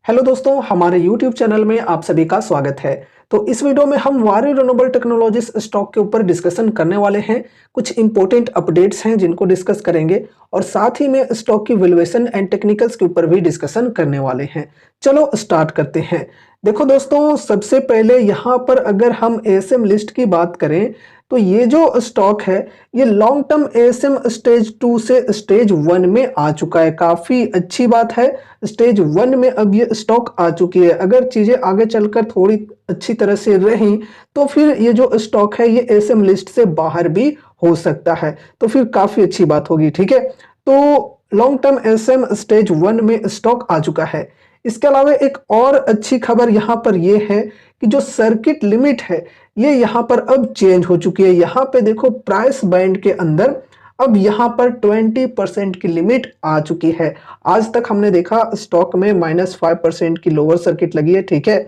Hello दोस्तों, हमारे YouTube channel में आप सभी का स्वागत है। तो इस वीडियो में हम वारी रिन्यूएबल टेक्नोलॉजीज स्टॉक के ऊपर डिस्कशन करने वाले हैं। कुछ इंपॉर्टेंट अपडेट्स हैं जिनको डिस्कस करेंगे और साथ ही में स्टॉक की वैल्यूएशन एंड टेक्निकल्स के ऊपर भी डिस्कशन करने वाले हैं। चलो स्टार्ट करते हैं। देखो दोस्तों, सबसे पहले यहाँ पर अगर हम एएसएम लिस्ट की बात करें तो ये जो स्टॉक है ये लॉन्ग टर्म एएसएम स्टेज 2 से स्टेज 1 में आ चुका है। काफी अच्छी बात है, स्टेज 1 में अब ये स्टॉक आ चुकी है। अगर चीजें आगे चलकर थोड़ी अच्छी तरह से रहीं तो फिर ये जो स्टॉक है ये एएसएम लिस्ट से बाहर भी हो सकता है, तो फिर काफी अच्छी बात होगी। ठीक है, तो लॉन्ग टर्म एएसएम स्टेज 1 में स्टॉक आ चुका है। इसके अलावा एक और अच्छी खबर यहाँ पर ये है कि जो सर्किट लिमिट है ये यहाँ पर अब चेंज हो चुकी है। यहाँ पे देखो प्राइस बैंड के अंदर अब यहाँ पर 20% की लिमिट आ चुकी है। आज तक हमने देखा स्टॉक में -5% की लोअर सर्किट लगी है। ठीक है,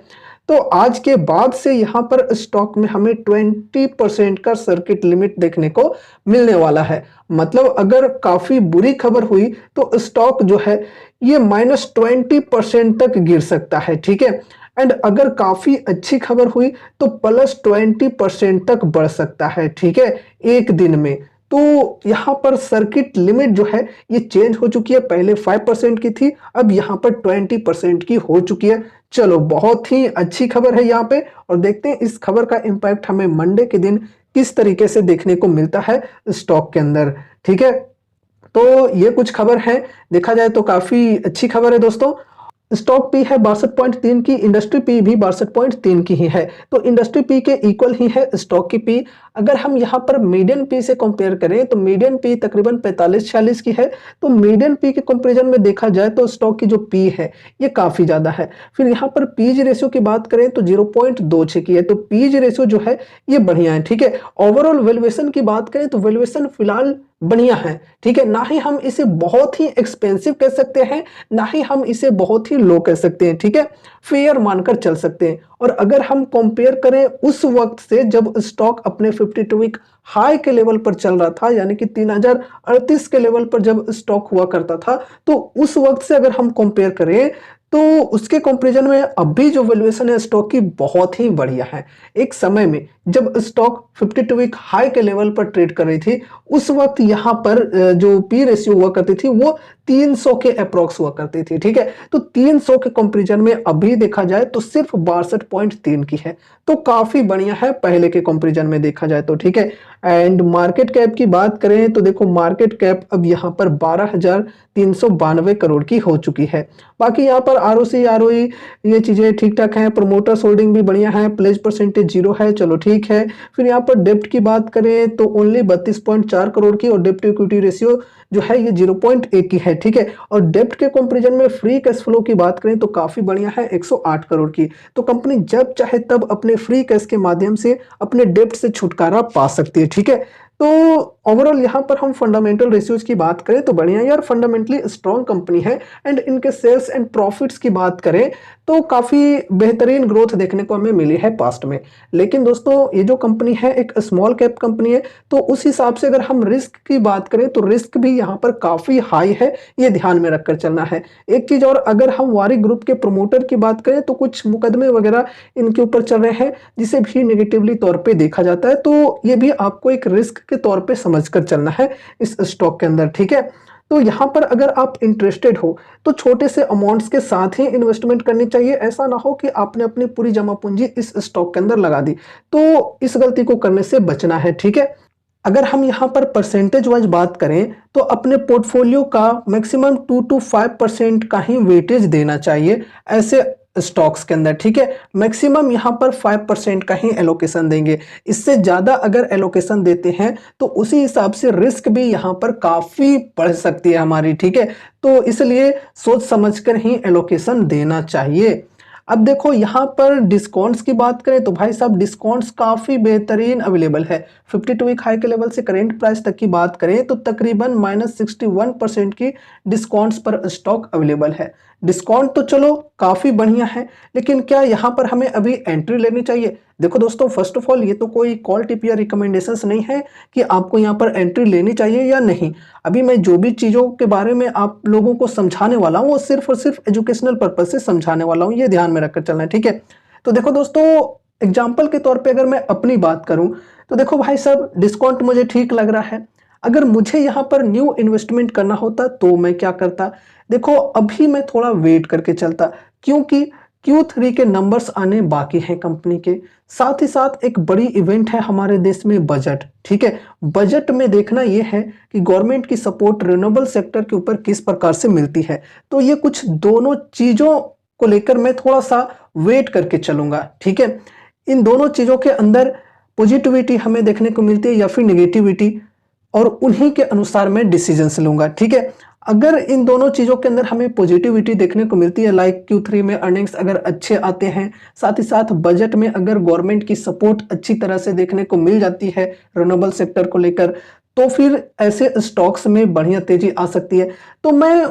तो आज के बाद से यहाँ पर स्टॉक में हमें 20% का सर्किट लिमिट देखने को मिलने वाला है। मतलब अगर काफी बुरी खबर हुई तो स्टॉक जो है ये -20% तक गिर सकता है। ठीक है, एंड अगर काफी अच्छी खबर हुई तो +20% तक बढ़ सकता है। ठीक है, एक दिन में। तो यहाँ पर सर्किट लिमिट जो है ये चेंज हो चुकी है। पहले 5% की थी, अब यहाँ पर 20% की हो चुकी है। चलो, बहुत ही अच्छी खबर है यहाँ पे। और देखते हैं इस खबर का इम्पैक्ट हमें मंडे के दिन किस तरीके से देखने को मिलता है स्टॉक के अंदर। ठीक है, तो ये कुछ खबर है, देखा जाए तो काफी अच्छी खबर है दोस्तों। स्टॉक पी है 62.3 की, इंडस्ट्री पी भी 62.3 की ही है। तो इंडस्ट्री पी के इक्वल ही है स्टॉक की पी। अगर हम यहाँ पर मीडियन पी से कंपेयर करें तो मीडियन पी तकरीबन 45-46 की है। तो मीडियन पी के कंपैरिजन में देखा जाए तो स्टॉक की जो पी है ये काफी ज्यादा है। फिर यहाँ पर पीज रेशियो की बात करें तो 0.26 की है। तो पीज रेशियो जो है ये बढ़िया है। ठीक है, ओवरऑल वैल्यूएशन की बात करें तो वैल्यूएशन फिलहाल बढ़िया है। ठीक है, ना ही हम इसे बहुत ही एक्सपेंसिव कह सकते हैं, ना ही हम इसे बहुत ही लो कह सकते हैं। ठीक है, फेयर मानकर चल सकते हैं। और अगर हम कंपेयर करें उस वक्त से जब स्टॉक अपने 52 वीक हाई के लेवल पर चल रहा था, यानी कि 3038 के लेवल पर जब स्टॉक हुआ करता था, तो उस वक्त से अगर हम कंपेयर करें तो उसके कंपैरिजन में अभी जो वैल्यूएशन है स्टॉक की बहुत ही बढ़िया है। एक समय में जब स्टॉक 52 वीक हाई के लेवल पर ट्रेड कर रही थी उस वक्त यहाँ पर जो पी रेशियो हुआ करती थी वो 300 के अप्रोक्स हुआ करती थी। ठीक है, तो 300 के कंपैरिजन में अभी देखा जाए तो सिर्फ 62.3 की है। तो काफी बढ़िया है पहले के कंपैरिजन में देखा जाए तो। ठीक है, एंड मार्केट कैप की बात करें तो देखो मार्केट कैप अब यहाँ पर 12,392 करोड़ की हो चुकी है। बाकी यहाँ पर आरओसी आरओई ये चीजें ठीक ठाक हैं। प्रोमोटर्स होल्डिंग भी बढ़िया है, प्लेज परसेंटेज 0 है। चलो ठीक है। फिर यहाँ पर डेप्ट की बात करें तो ओनली 32.4 करोड़ की और डेप्ट टू इक्विटी रेशियो जो है ये 0.1 की है। ठीक है, और डेप्ट के कंपैरिजन में फ्री कैश फ्लो की बात करें तो काफी बढ़िया है, 108 करोड़ की। तो कंपनी जब चाहे तब अपने फ्री कैश के माध्यम से अपने डेप्ट से छुटकारा पा सकती है। ठीक है, तो ओवरऑल यहाँ पर हम फंडामेंटल रेशियोज की बात करें तो बढ़िया यार, फंडामेंटली स्ट्रॉन्ग कंपनी है। एंड इनके सेल्स एंड प्रॉफिट्स की बात करें तो काफी बेहतरीन ग्रोथ देखने को हमें मिली है पास्ट में। लेकिन दोस्तों ये जो कंपनी है एक स्मॉल कैप कंपनी है, तो उस हिसाब से अगर हम रिस्क की बात करें तो रिस्क भी यहाँ पर काफी हाई है, ये ध्यान में रखकर चलना है। एक चीज और, अगर हम वारी ग्रुप के प्रमोटर की बात करें तो कुछ मुकदमे वगैरह इनके ऊपर चल रहे हैं जिसे भी नेगेटिवली तौर पे देखा जाता है। तो ये भी आपको एक रिस्क के तौर पे समझकर चलना है इस स्टॉक के अंदर। ठीक है, तो यहाँ पर अगर आप इंटरेस्टेड हो तो छोटे से अमाउंट्स के साथ ही इन्वेस्टमेंट करनी चाहिए। ऐसा ना हो कि आपने अपनी पूरी जमा पूंजी इस स्टॉक के अंदर लगा दी, तो इस गलती को करने से बचना है। ठीक है, अगर हम यहाँ पर परसेंटेज वाइज बात करें तो अपने पोर्टफोलियो का मैक्सिमम 2 to 5% का ही वेटेज देना चाहिए ऐसे स्टॉक्स के अंदर। ठीक है, मैक्सिमम यहाँ पर 5% का ही एलोकेशन देंगे। इससे ज्यादा अगर एलोकेशन देते हैं तो उसी हिसाब से रिस्क भी यहाँ पर काफी बढ़ सकती है हमारी। ठीक है, तो इसलिए सोच समझकर ही एलोकेशन देना चाहिए। अब देखो यहाँ पर डिस्काउंट्स की बात करें तो भाई साहब डिस्काउंट्स काफी बेहतरीन अवेलेबल है। 52 वीक हाई के लेवल से करेंट प्राइस तक की बात करें तो तकरीबन -61% की डिस्काउंट्स पर स्टॉक अवेलेबल है। डिस्काउंट तो चलो काफी बढ़िया है, लेकिन क्या यहाँ पर हमें अभी एंट्री लेनी चाहिए? देखो दोस्तों, फर्स्ट ऑफ ऑल ये तो कोई कॉल टिप या रिकमेंडेशंस नहीं है कि आपको यहाँ पर एंट्री लेनी चाहिए या नहीं। अभी मैं जो भी चीज़ों के बारे में आप लोगों को समझाने वाला हूँ वो सिर्फ और सिर्फ एजुकेशनल पर्पज से समझाने वाला हूँ, ये ध्यान में रखकर चलना है, ठीक है। तो देखो दोस्तों, एग्जाम्पल के तौर पर अगर मैं अपनी बात करूँ तो देखो भाई साहब, डिस्काउंट मुझे ठीक लग रहा है। अगर मुझे यहाँ पर न्यू इन्वेस्टमेंट करना होता तो मैं क्या करता, देखो अभी मैं थोड़ा वेट करके चलता, क्योंकि Q3 के नंबर्स आने बाकी हैं कंपनी के। साथ ही साथ एक बड़ी इवेंट है हमारे देश में, बजट, ठीक है। बजट में देखना यह है कि गवर्नमेंट की सपोर्ट रिन्यूएबल सेक्टर के ऊपर किस प्रकार से मिलती है। तो ये कुछ दोनों चीजों को लेकर मैं थोड़ा सा वेट करके चलूंगा, ठीक है। इन दोनों चीजों के अंदर पॉजिटिविटी हमें देखने को मिलती है या फिर निगेटिविटी, और उन्हीं के अनुसार मैं डिसीजंस लूंगा, ठीक है। अगर इन दोनों चीजों के अंदर हमें पॉजिटिविटी देखने को मिलती है, लाइक Q3 में अर्निंग्स अगर अच्छे आते हैं, साथ ही साथ बजट में अगर गवर्नमेंट की सपोर्ट अच्छी तरह से देखने को मिल जाती है रिन्यूएबल सेक्टर को लेकर, तो फिर ऐसे स्टॉक्स में बढ़िया तेजी आ सकती है। तो मैं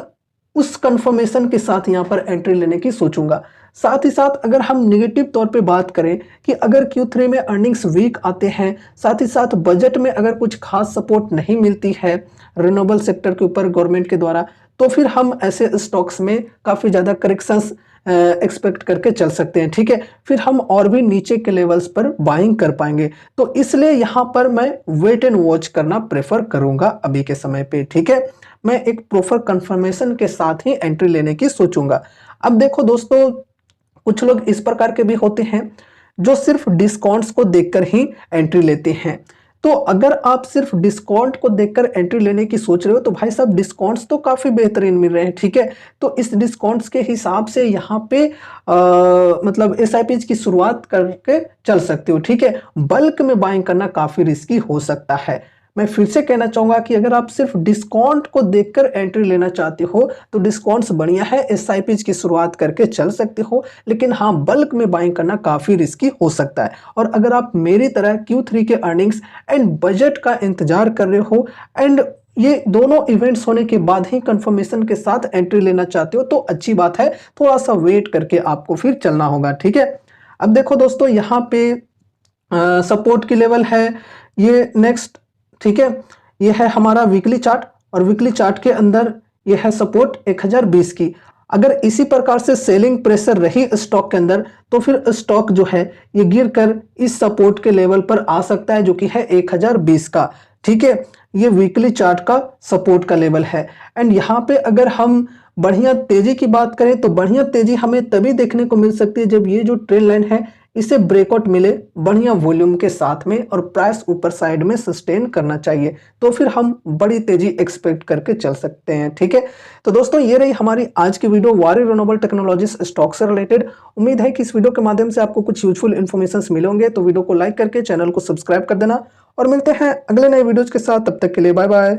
उस कंफर्मेशन के साथ यहाँ पर एंट्री लेने की सोचूंगा। साथ ही साथ अगर हम निगेटिव तौर पे बात करें कि अगर Q3 में अर्निंग्स वीक आते हैं, साथ ही साथ बजट में अगर कुछ खास सपोर्ट नहीं मिलती है रिन्यूएबल सेक्टर के ऊपर गवर्नमेंट के द्वारा, तो फिर हम ऐसे स्टॉक्स में काफ़ी ज़्यादा करेक्शंस एक्सपेक्ट करके चल सकते हैं, ठीक है। फिर हम और भी नीचे के लेवल्स पर बाइंग कर पाएंगे। तो इसलिए यहाँ पर मैं वेट एंड वॉच करना प्रेफर करूंगा अभी के समय पे, ठीक है। मैं एक प्रॉपर कंफर्मेशन के साथ ही एंट्री लेने की सोचूंगा। अब देखो दोस्तों, कुछ लोग इस प्रकार के भी होते हैं जो सिर्फ डिस्काउंट्स को देखकर ही एंट्री लेते हैं। तो अगर आप सिर्फ डिस्काउंट को देखकर एंट्री लेने की सोच रहे हो तो भाई साहब, डिस्काउंट्स तो काफ़ी बेहतरीन मिल रहे हैं, ठीक है। तो इस डिस्काउंट्स के हिसाब से यहाँ पे मतलब SIPs की शुरुआत करके चल सकते हो, ठीक है। बल्क में बाइंग करना काफ़ी रिस्की हो सकता है। मैं फिर से कहना चाहूंगा कि अगर आप सिर्फ डिस्काउंट को देखकर एंट्री लेना चाहते हो तो डिस्काउंट्स बढ़िया है, SIPs की शुरुआत करके चल सकते हो, लेकिन हाँ, बल्क में बाइंग करना काफ़ी रिस्की हो सकता है। और अगर आप मेरी तरह Q3 के अर्निंग्स एंड बजट का इंतजार कर रहे हो एंड ये दोनों इवेंट्स होने के बाद ही कंफर्मेशन के साथ एंट्री लेना चाहते हो तो अच्छी बात है, थोड़ा सा वेट करके आपको फिर चलना होगा, ठीक है। अब देखो दोस्तों, यहाँ पे सपोर्ट की लेवल है ये नेक्स्ट, ठीक है। ये है हमारा वीकली चार्ट, और वीकली चार्ट के अंदर ये है सपोर्ट 1020 की। अगर इसी प्रकार से सेलिंग प्रेशर रही स्टॉक के अंदर तो फिर स्टॉक जो है ये गिरकर इस सपोर्ट के लेवल पर आ सकता है, जो कि है 1020 का, ठीक है। ये वीकली चार्ट का सपोर्ट का लेवल है। एंड यहाँ पे अगर हम बढ़िया तेजी की बात करें तो बढ़िया तेजी हमें तभी देखने को मिल सकती है जब ये जो ट्रेंड लाइन है इसे ब्रेकआउट मिले बढ़िया वॉल्यूम के साथ में, और प्राइस ऊपर साइड में सस्टेन करना चाहिए, तो फिर हम बड़ी तेजी एक्सपेक्ट करके चल सकते हैं, ठीक है। तो दोस्तों, ये रही हमारी आज की वीडियो वारी रिन्यूएबल टेक्नोलॉजीज स्टॉक से रिलेटेड। उम्मीद है कि इस वीडियो के माध्यम से आपको कुछ यूजफुल इन्फॉर्मेशन मिले होंगे। तो वीडियो को लाइक करके चैनल को सब्सक्राइब कर देना, और मिलते हैं अगले नए वीडियोज के साथ। तब तक के लिए बाय बाय।